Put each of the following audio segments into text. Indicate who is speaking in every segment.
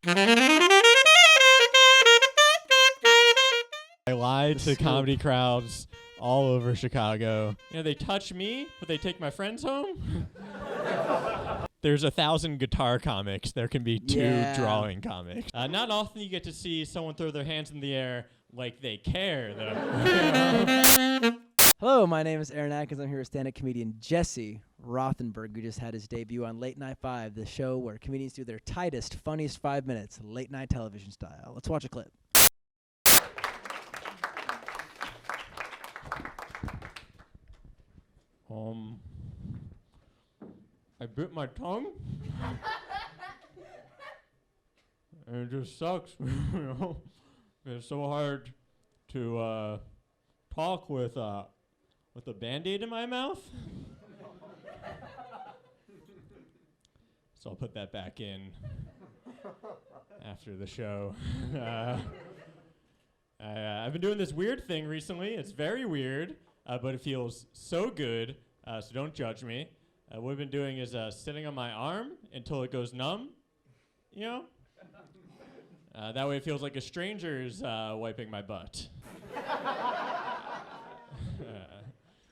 Speaker 1: I lied to comedy crowds all over Chicago. They touch me, but they take my friends home. There's 1,000 guitar comics. There can be 2 drawing comics. Not often you get to see someone throw their hands in the air like they care, though.
Speaker 2: Hello, my name is Aaron Atkins. I'm here with stand-up comedian Jesse Rothenberg, who just had his debut on Late Night 5, the show where comedians do their tightest, funniest 5 minutes, late night television style. Let's watch a clip.
Speaker 1: I bit my tongue. And it just sucks, It's so hard to talk with a Band-Aid in my mouth. So I'll put that back in after the show. I've been doing this weird thing recently. It's very weird, but it feels so good, so don't judge me. What we've been doing is sitting on my arm until it goes numb, That way it feels like a stranger's wiping my butt.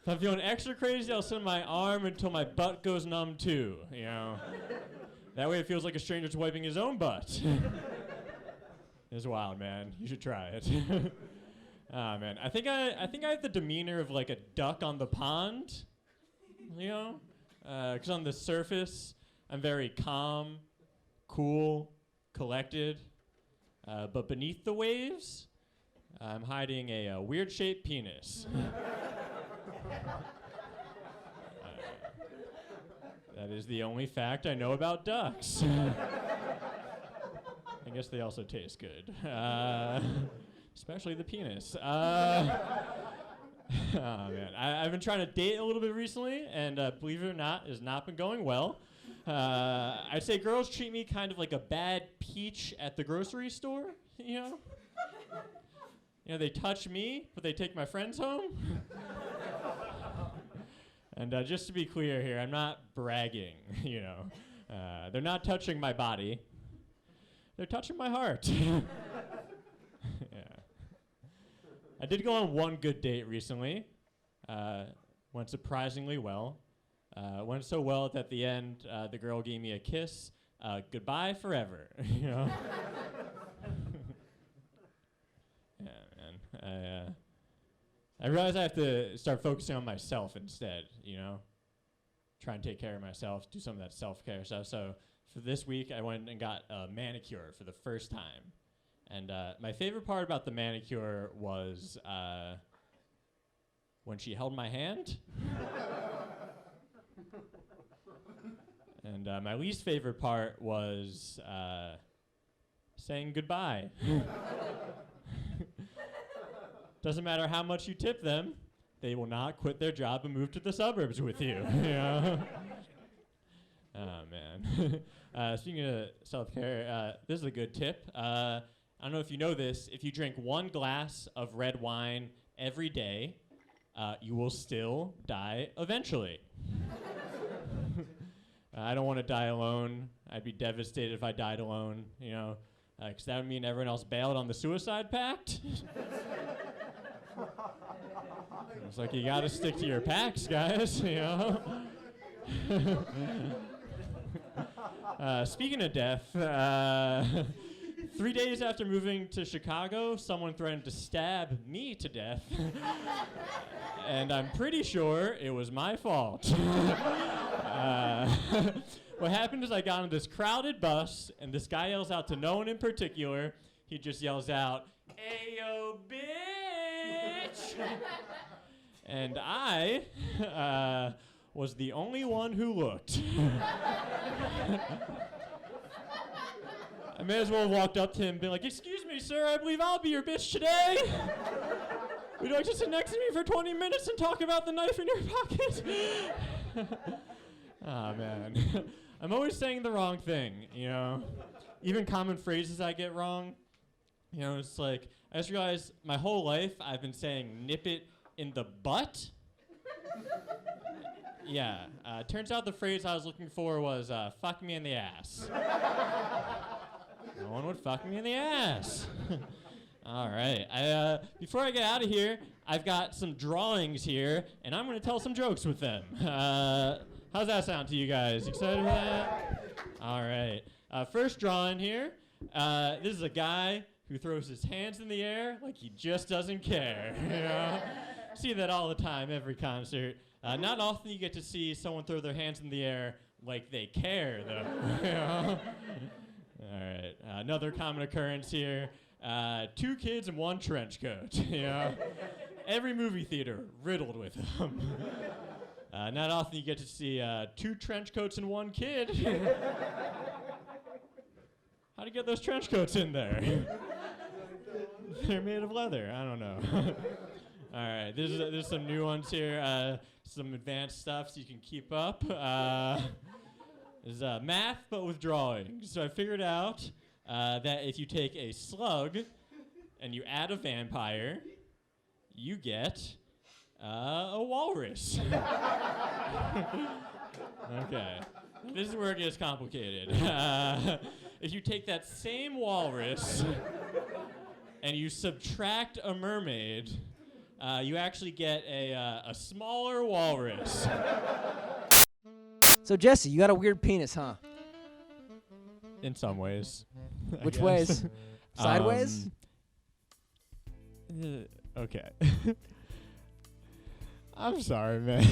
Speaker 1: If I'm feeling extra crazy, I'll sit on my arm until my butt goes numb too, That way it feels like a stranger's wiping his own butt. It's wild, man. You should try it. Man, I think I have the demeanor of like a duck on the pond, Because on the surface, I'm very calm, cool, collected. But beneath the waves, I'm hiding a weird-shaped penis. That is the only fact I know about ducks. I guess they also taste good. Especially the penis. Oh, man. I've been trying to date a little bit recently, and believe it or not, it has not been going well. I'd say girls treat me kind of like a bad peach at the grocery store, They touch me, but they take my friends home. And just to be clear here, I'm not bragging, They're not touching my body. They're touching my heart. Yeah. I did go on one good date recently. Went surprisingly well. Went so well that at the end, the girl gave me a kiss. Goodbye forever, Yeah, man. I realize I have to start focusing on myself instead, Try and take care of myself, do some of that self-care stuff. So for this week, I went and got a manicure for the first time. And my favorite part about the manicure was when she held my hand. And my least favorite part was saying goodbye. Doesn't matter how much you tip them, they will not quit their job and move to the suburbs with you. Oh, man. Speaking of self-care, this is a good tip. I don't know if you know this. If you drink 1 glass of red wine every day, you will still die eventually. I don't want to die alone. I'd be devastated if I died alone, because that would mean everyone else bailed on the suicide pact. It's like you got to stick to your pacts, guys, Speaking of death, 3 days after moving to Chicago, someone threatened to stab me to death. And I'm pretty sure it was my fault. What happened is I got on this crowded bus, and this guy yells out to no one in particular. He just yells out, "Ayo, bitch!" And I was the only one who looked. I may as well have walked up to him and been like, "Excuse me, sir, I believe I'll be your bitch today. Would you like to sit next to me for 20 minutes and talk about the knife in your pocket?" Oh, man. I'm always saying the wrong thing, Even common phrases I get wrong. It's like, I just realized my whole life I've been saying nip it in the butt. Yeah. Turns out the phrase I was looking for was fuck me in the ass. someone would fuck me in the ass. All right. Before I get out of here, I've got some drawings here, and I'm going to tell some jokes with them. How's that sound to you guys? Excited for that? All right. First drawing here. This is a guy who throws his hands in the air like he just doesn't care. You know? See that all the time, every concert. Not often you get to see someone throw their hands in the air like they care, though. You know? All right. Another common occurrence here. 2 kids in 1 trench coat. You know? Every movie theater riddled with them. Not often you get to see 2 trench coats and 1 kid. How do you get those trench coats in there? They're made of leather. I don't know. All right, there's some new ones here. Some advanced stuff so you can keep up. There's math, but with drawing. So I figured out that if you take a slug and you add a vampire, you get a walrus. Okay. This is where it gets complicated. If you take that same walrus and you subtract a mermaid, you actually get a smaller walrus.
Speaker 2: So, Jesse, you got a weird penis, huh?
Speaker 1: In some ways.
Speaker 2: Which ways? Sideways?
Speaker 1: Okay. I'm sorry, man.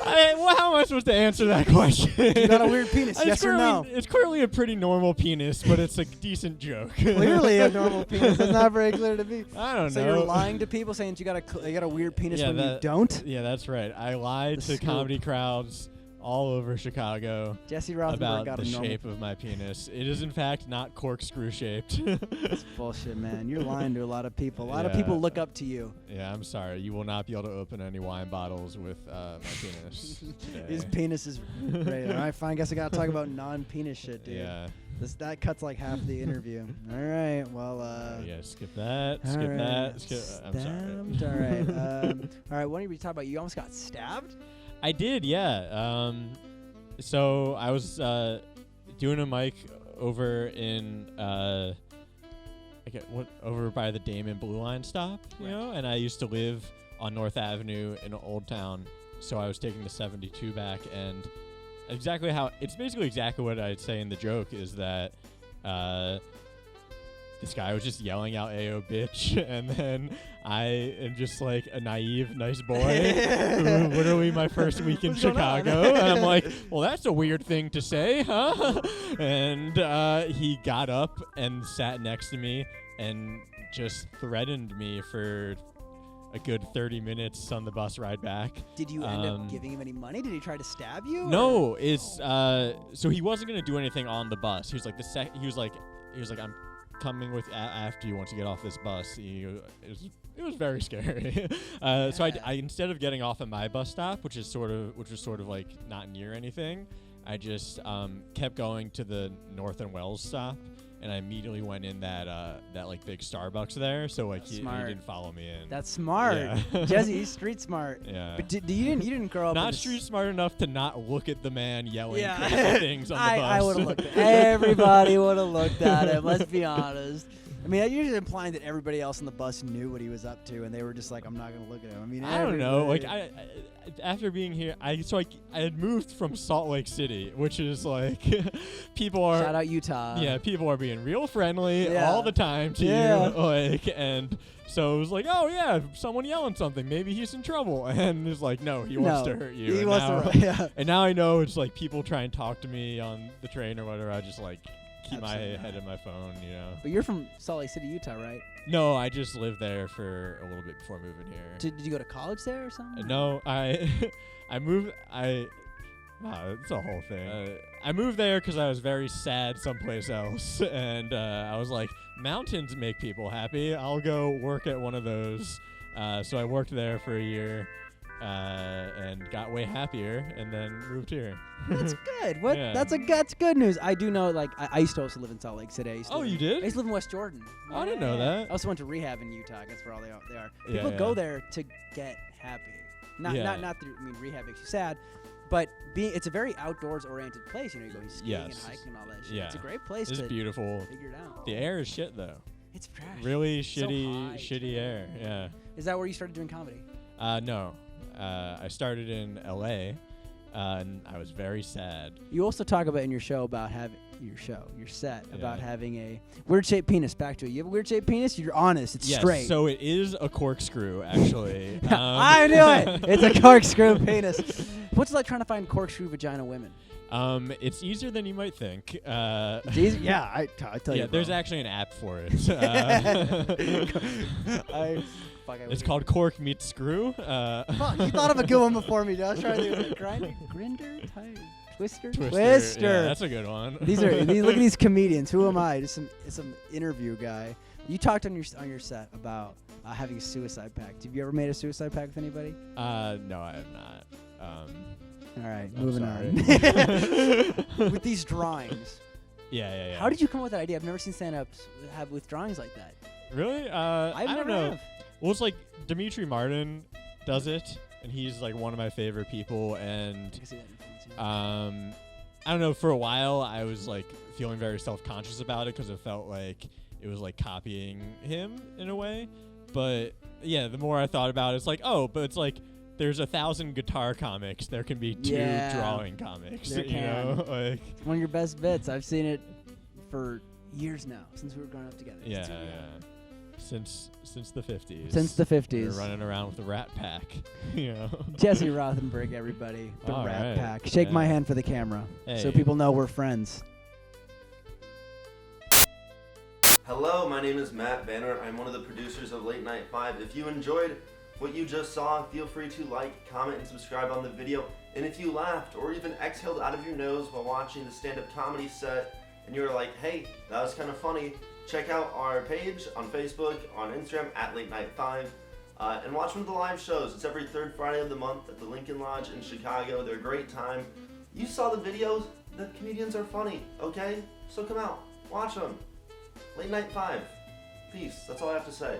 Speaker 1: How am I supposed to answer that question?
Speaker 2: You got a weird penis, yes or no?
Speaker 1: It's clearly a pretty normal penis, but it's a decent joke.
Speaker 2: Clearly a normal penis. That's not very clear to me.
Speaker 1: I don't know.
Speaker 2: So you're lying to people saying you got a weird penis when you don't?
Speaker 1: Yeah, that's right. I lied to comedy crowds all over Chicago
Speaker 2: Jesse Rothenberg
Speaker 1: about
Speaker 2: got
Speaker 1: the
Speaker 2: a normal
Speaker 1: shape of my penis. It is, in fact, not corkscrew shaped.
Speaker 2: That's bullshit, man. You're lying to a lot of people. A lot of people look up to you.
Speaker 1: Yeah, I'm sorry. You will not be able to open any wine bottles with my penis today.
Speaker 2: His penis is great. All right, fine. Guess I got to talk about non-penis shit, dude.
Speaker 1: Yeah.
Speaker 2: That cuts like half the interview. All right. Well,
Speaker 1: yeah, skip that.
Speaker 2: All
Speaker 1: Skip
Speaker 2: right.
Speaker 1: that. I'm sorry.
Speaker 2: All right. All right. What did we talk about? You almost got stabbed?
Speaker 1: I did, yeah. So I was doing a mic over in over by the Damon Blue Line stop, you know, and I used to live on North Avenue in Old Town, so I was taking the 72 back, and it's basically exactly what I'd say in the joke is that this guy was just yelling out "Ayo, bitch," and then I am just like a naive, nice boy who literally my first week in Chicago, and I'm like, well, that's a weird thing to say, huh? And he got up and sat next to me and just threatened me for a good 30 minutes on the bus ride back.
Speaker 2: Did you end up giving him any money? Did he try to stab you?
Speaker 1: No, it's so he wasn't gonna do anything on the bus. He was like he was like I'm coming with after you once you get off this bus. It was very scary. So I instead of getting off at my bus stop, which was sort of like not near anything, I just kept going to the North and Wells stop, and I immediately went in that like big Starbucks there. So like he didn't follow me in.
Speaker 2: That's smart. Yeah. Jesse, he's street smart.
Speaker 1: Yeah.
Speaker 2: But you didn't grow up
Speaker 1: not street smart enough to not look at the man yelling
Speaker 2: yeah.
Speaker 1: crazy things on the bus.
Speaker 2: I would have looked at everybody would have looked at him, let's be honest. I mean, you're just implying that everybody else on the bus knew what he was up to, and they were just like, I'm not going to look at him. I mean,
Speaker 1: I don't know. Like, I after being here, I had moved from Salt Lake City, which is like, people are...
Speaker 2: Shout out Utah.
Speaker 1: Yeah, people are being real friendly all the time to you. Like, and so it was like, oh, yeah, someone yelling something. Maybe he's in trouble. And it's like, no, he wants to hurt you.
Speaker 2: He wants to, yeah.
Speaker 1: And now I know it's like people try and talk to me on the train or whatever. I just like... keep
Speaker 2: Absolutely
Speaker 1: my head in my phone, you know.
Speaker 2: But you're from Salt Lake City, Utah, right?
Speaker 1: No, I just lived there for a little bit before moving here.
Speaker 2: Did you go to college there or something?
Speaker 1: No, I moved. Wow, it's a whole thing. I moved there because I was very sad someplace else, and I was like, mountains make people happy. I'll go work at one of those. So I worked there for a year. And got way happier, and then moved here.
Speaker 2: That's good. What? Yeah. That's good news. I do know. Like, I used to also live in Salt Lake City.
Speaker 1: You did?
Speaker 2: I used to live in West Jordan.
Speaker 1: I didn't know that.
Speaker 2: I also went to rehab in Utah. That's where all they are. People go there to get happy. Not through. I mean, rehab makes you sad, But it's a very outdoors-oriented place. You know, you go skiing and
Speaker 1: Yes.
Speaker 2: hiking and all that shit.
Speaker 1: Yeah.
Speaker 2: It's a great place
Speaker 1: It's
Speaker 2: to
Speaker 1: beautiful.
Speaker 2: figure it out.
Speaker 1: The air is shit though.
Speaker 2: It's trash.
Speaker 1: Really
Speaker 2: So
Speaker 1: shitty,
Speaker 2: hot,
Speaker 1: shitty
Speaker 2: too.
Speaker 1: air. Yeah.
Speaker 2: Is that where you started doing comedy?
Speaker 1: No. I started in L.A. And I was very sad.
Speaker 2: You also talk about in your show about having your set about
Speaker 1: Yeah.
Speaker 2: having a weird-shaped penis. Back to it. You have a weird-shaped penis? You're honest. It's
Speaker 1: Yes,
Speaker 2: straight.
Speaker 1: so it is a corkscrew, actually.
Speaker 2: I knew it. It's a corkscrew penis. What's it like trying to find corkscrew vagina women?
Speaker 1: It's easier than you might think.
Speaker 2: It's easy? Yeah, I tell you.
Speaker 1: Yeah, there's actually an app for it. It's called Cork Meets Screw.
Speaker 2: Fuck, you thought of a good one before me, dude. I was trying to do Grinder, Twister.
Speaker 1: Yeah, that's a good one.
Speaker 2: These look at these comedians. Who am I? Just some interview guy. You talked on your set about having a suicide pact. Have you ever made a suicide pact with anybody?
Speaker 1: No, I have not.
Speaker 2: All right,
Speaker 1: I'm
Speaker 2: moving
Speaker 1: sorry.
Speaker 2: on. With these drawings.
Speaker 1: Yeah.
Speaker 2: How did you come up with that idea? I've never seen stand-ups have with drawings like that.
Speaker 1: Really? I don't
Speaker 2: never
Speaker 1: know.
Speaker 2: have.
Speaker 1: Well, it's like Dimitri Martin does it, and he's like one of my favorite people. And
Speaker 2: I can see that influence, yeah.
Speaker 1: I don't know. For a while, I was like feeling very self-conscious about it because it felt like it was like copying him in a way. But yeah, the more I thought about it, it's like, oh, but it's like there's 1,000 guitar comics. There can be 2 drawing comics.
Speaker 2: There
Speaker 1: you know, like
Speaker 2: It's one of your best bits. I've seen it for years now, since we were growing up together.
Speaker 1: yeah. Since the 50s.
Speaker 2: Since the 50s.
Speaker 1: We were running around with the Rat Pack. You know.
Speaker 2: Jesse Rothenberg, everybody. The
Speaker 1: All
Speaker 2: Rat
Speaker 1: right.
Speaker 2: Pack. Shake my
Speaker 1: Yeah.
Speaker 2: hand for the camera, so
Speaker 1: Hey.
Speaker 2: people know we're friends.
Speaker 3: Hello, my name is Matt Banner. I'm one of the producers of Late Night 5. If you enjoyed what you just saw, feel free to like, comment, and subscribe on the video. And if you laughed or even exhaled out of your nose while watching the stand-up comedy set and you were like, hey, that was kind of funny, check out our page on Facebook, on Instagram, at Late Night 5. And watch one of the live shows. It's every third Friday of the month at the Lincoln Lodge in Chicago. They're a great time. You saw the videos. The comedians are funny, okay? So come out, watch them. Late Night 5. Peace. That's all I have to say.